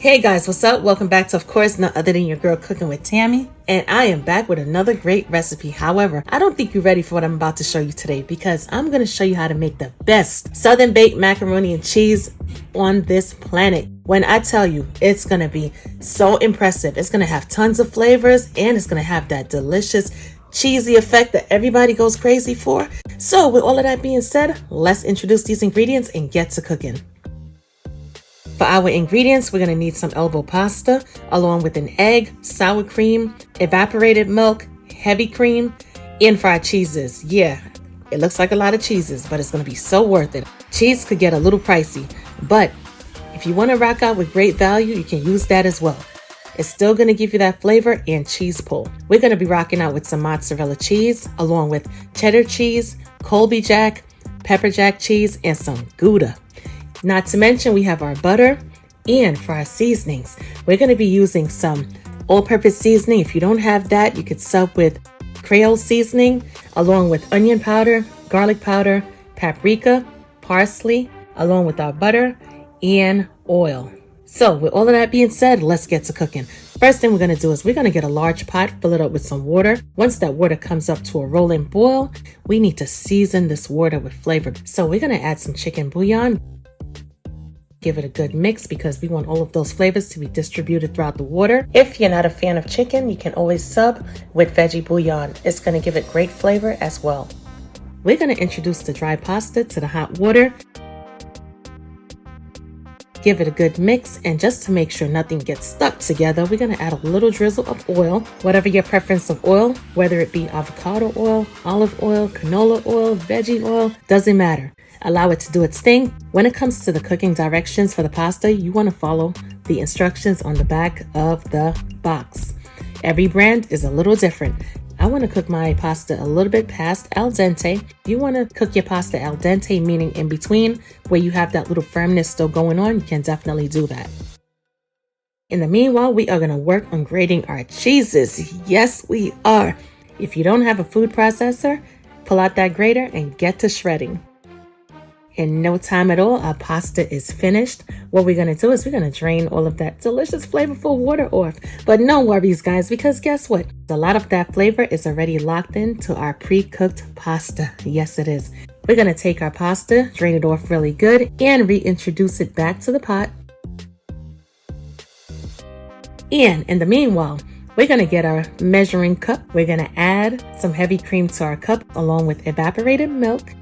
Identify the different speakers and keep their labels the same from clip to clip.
Speaker 1: Hey guys, what's up? Welcome back to, of course, none other than your girl Cooking with Tammy. And I am back with another great recipe. However, I don't think you're ready for what I'm about to show you today because I'm going to show you how to make the best Southern baked macaroni and cheese on this planet. When I tell you, it's going to be so impressive. It's going to have tons of flavors and it's going to have that delicious cheesy effect that everybody goes crazy for. So with all of that being said, let's introduce these ingredients and get to cooking. For our ingredients, we're going to need some elbow pasta, along with an egg, sour cream, evaporated milk, heavy cream, and fried cheeses. Yeah, it looks like a lot of cheeses, but it's going to be so worth it. Cheese could get a little pricey, but if you want to rock out with great value, you can use that as well. It's still going to give you that flavor and cheese pull. We're going to be rocking out with some mozzarella cheese, along with cheddar cheese, Colby jack, pepper jack cheese, and some Gouda. Not to mention we have our butter, and for our seasonings, we're going to be using some all-purpose seasoning. If you don't have that, you could sub with creole seasoning, along with onion powder, garlic powder, paprika, parsley, along with our butter and oil. So with all of that being said, let's get to cooking. First thing we're going to do is we're going to get a large pot, fill it up with some water. Once that water comes up to a rolling boil, we need to season this water with flavor. So we're going to add some chicken bouillon. Give it a good mix because we want all of those flavors to be distributed throughout the water. If you're not a fan of chicken, you can always sub with veggie bouillon. It's going to give it great flavor as well. We're going to introduce the dry pasta to the hot water. Give it a good mix, and just to make sure nothing gets stuck together, we're going to add a little drizzle of oil, whatever your preference of oil, whether it be avocado oil, olive oil, canola oil, veggie oil, doesn't matter. Allow it to do its thing. When it comes to the cooking directions for the pasta, you want to follow the instructions on the back of the box. Every brand is a little different. I want to cook my pasta a little bit past al dente. If you want to cook your pasta al dente, meaning in between where you have that little firmness still going on, you can definitely do that. In the meanwhile, we are going to work on grating our cheeses. Yes, we are. If you don't have a food processor, pull out that grater and get to shredding. In no time at all, our pasta is finished. What we're going to do is we're going to drain all of that delicious, flavorful water off. But no worries, guys, because guess what? A lot of that flavor is already locked into our pre-cooked pasta. Yes, it is. We're going to take our pasta, drain it off really good, and reintroduce it back to the pot. And in the meanwhile, we're going to get our measuring cup. We're going to add some heavy cream to our cup along with evaporated milk.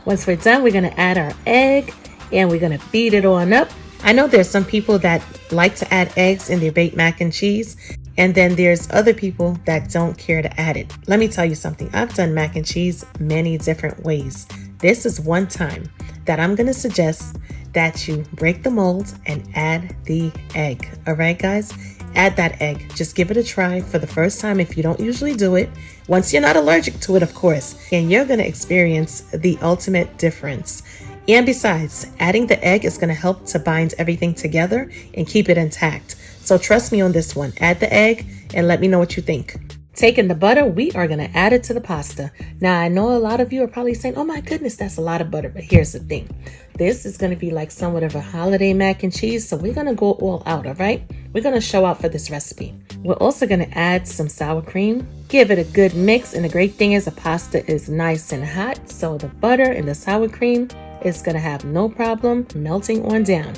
Speaker 1: Once we're done, we're going to add our egg and we're going to beat it on up. I know there's some people that like to add eggs in their baked mac and cheese, and then there's other people that don't care to add it. Let me tell you something. I've done mac and cheese many different ways. This is one time that I'm going to suggest that you break the mold and add the egg. All right, guys? Add that egg. Just give it a try for the first time if you don't usually do it. Once you're not allergic to it, of course, and you're going to experience the ultimate difference. And besides, adding the egg is going to help to bind everything together and keep it intact. So trust me on this one. Add the egg and let me know what you think. Taking the butter, we are going to add it to the pasta. Now, I know a lot of you are probably saying, oh my goodness, that's a lot of butter. But here's the thing. This is going to be like somewhat of a holiday mac and cheese. So we're going to go all out, all right? We're going to show out for this recipe. We're also going to add some sour cream. Give it a good mix. And the great thing is the pasta is nice and hot. So the butter and the sour cream is going to have no problem melting on down.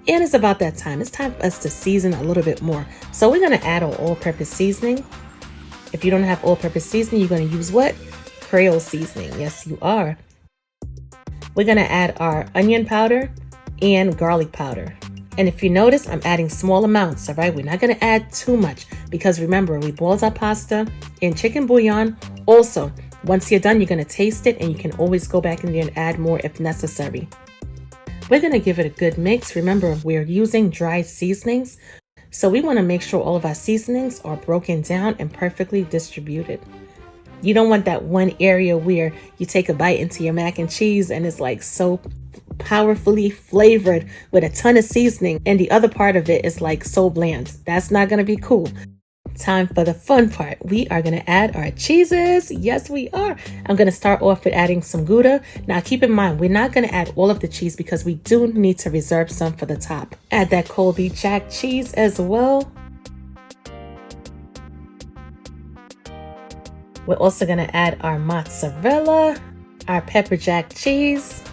Speaker 1: And it's about that time. It's time for us to season a little bit more. So we're going to add our all-purpose seasoning. If you don't have all-purpose seasoning, you're going to use what? Creole seasoning. Yes, you are. We're going to add our onion powder and garlic powder. And if you notice, I'm adding small amounts, all right? We're not going to add too much because remember, we boiled our pasta in chicken bouillon. Also, once you're done, you're going to taste it and you can always go back in there and add more if necessary. We're going to give it a good mix. Remember, we're using dry seasonings. So we want to make sure all of our seasonings are broken down and perfectly distributed. You don't want that one area where you take a bite into your mac and cheese and it's like so powerfully flavored with a ton of seasoning and the other part of it is like so bland. That's not going to be cool. Time for the fun part. We are going to add our cheeses. Yes, we are. I'm going to start off with adding some Gouda. Now, keep in mind, we're not going to add all of the cheese because we do need to reserve some for the top. Add that Colby Jack cheese as well. We're also going to add our mozzarella, our pepper jack cheese,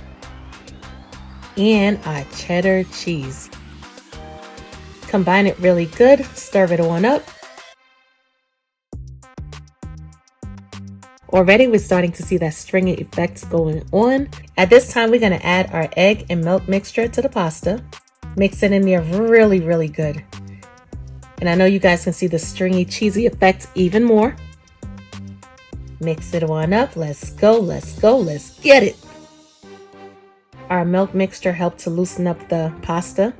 Speaker 1: and our cheddar cheese. Combine it really good. Stir it on up. Already we're starting to see that stringy effect going on. At this time, we're going to add our egg and milk mixture to the pasta. Mix it in there really, really good. And I know you guys can see the stringy, cheesy effect even more. Mix it on up. Let's go, let's go, let's get it. Our milk mixture helped to loosen up the pasta.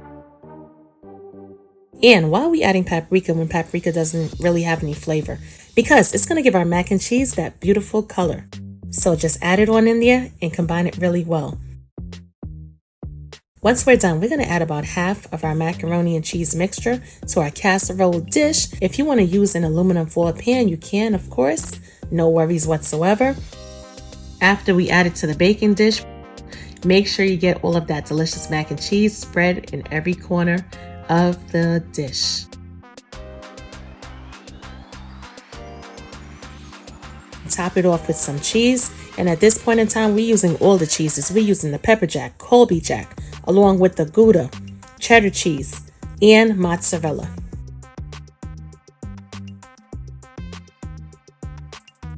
Speaker 1: And why are we adding paprika when paprika doesn't really have any flavor? Because it's going to give our mac and cheese that beautiful color. So just add it on in there and combine it really well. Once we're done, we're going to add about half of our macaroni and cheese mixture to our casserole dish. If you want to use an aluminum foil pan, you can, of course. No worries whatsoever. After we add it to the baking dish, make sure you get all of that delicious mac and cheese spread in every corner of the dish. Top it off with some cheese, and at this point in time we're using all the cheeses. We're using the pepper jack, Colby jack, along with the Gouda, cheddar cheese, and mozzarella.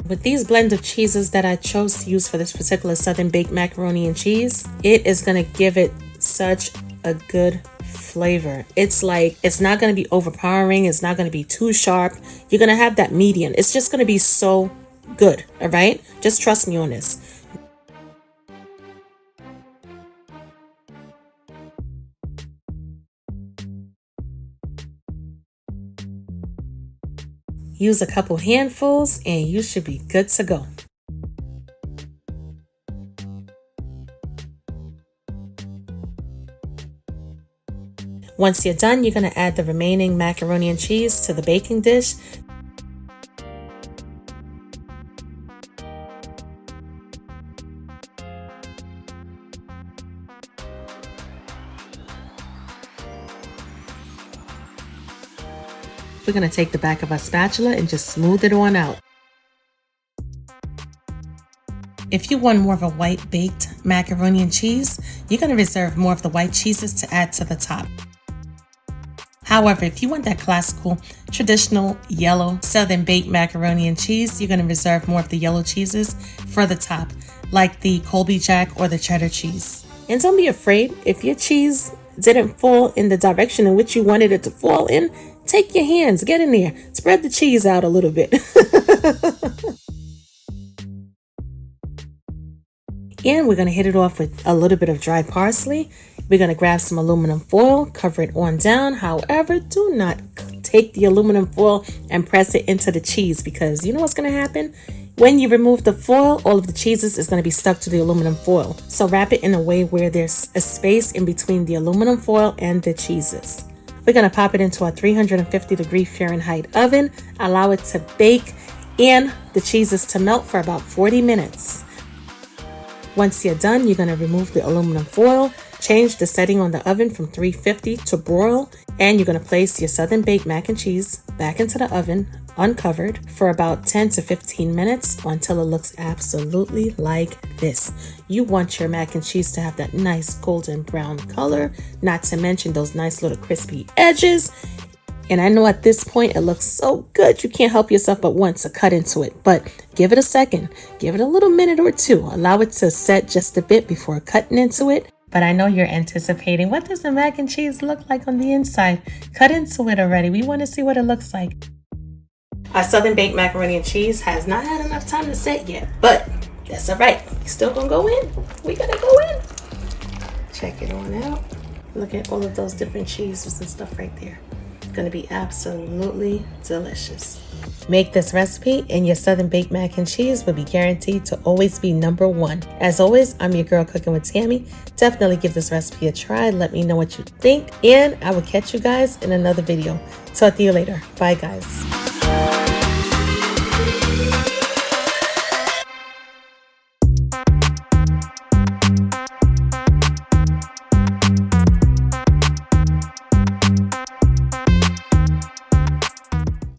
Speaker 1: With these blend of cheeses that I chose to use for this particular Southern baked macaroni and cheese, it is going to give it such a good flavor. It's like, it's not going to be overpowering. It's not going to be too sharp. You're going to have that medium. It's just going to be so good. All right. Just trust me on this. Use a couple handfuls and you should be good to go. Once you're done, you're going to add the remaining macaroni and cheese to the baking dish. We're going to take the back of our spatula and just smooth it on out. If you want more of a white baked macaroni and cheese, you're going to reserve more of the white cheeses to add to the top. However, if you want that classical, traditional, yellow, Southern baked macaroni and cheese, you're going to reserve more of the yellow cheeses for the top, like the Colby Jack or the cheddar cheese. And don't be afraid, if your cheese didn't fall in the direction in which you wanted it to fall in, take your hands, get in there, spread the cheese out a little bit. And we're going to hit it off with a little bit of dried parsley. We're going to grab some aluminum foil, cover it on down. However, do not take the aluminum foil and press it into the cheese, because you know what's going to happen? When you remove the foil, all of the cheeses is going to be stuck to the aluminum foil. So wrap it in a way where there's a space in between the aluminum foil and the cheeses. We're going to pop it into a 350-degree Fahrenheit oven, allow it to bake and the cheeses to melt for about 40 minutes. Once you're done, you're going to remove the aluminum foil, change the setting on the oven from 350 to broil, and you're going to place your Southern baked mac and cheese back into the oven, uncovered, for about 10 to 15 minutes until it looks absolutely like this. You want your mac and cheese to have that nice golden brown color, not to mention those nice little crispy edges. And I know at this point it looks so good, you can't help yourself but want to cut into it. But give it a second, give it a little minute or two, allow it to set just a bit before cutting into it. But I know you're anticipating, what does the mac and cheese look like on the inside? Cut into it already. We want to see what it looks like. Our Southern baked macaroni and cheese has not had enough time to set yet, but that's all right. We still gonna go in. We gotta go in. Check it on out. Look at all of those different cheeses and stuff right there. It's gonna be absolutely delicious. Make this recipe and your Southern baked mac and cheese will be guaranteed to always be #1. As always, I'm your girl cooking with Tammy. Definitely give this recipe a try. Let me know what you think, and I will catch you guys in another video. Talk to you later. Bye, guys.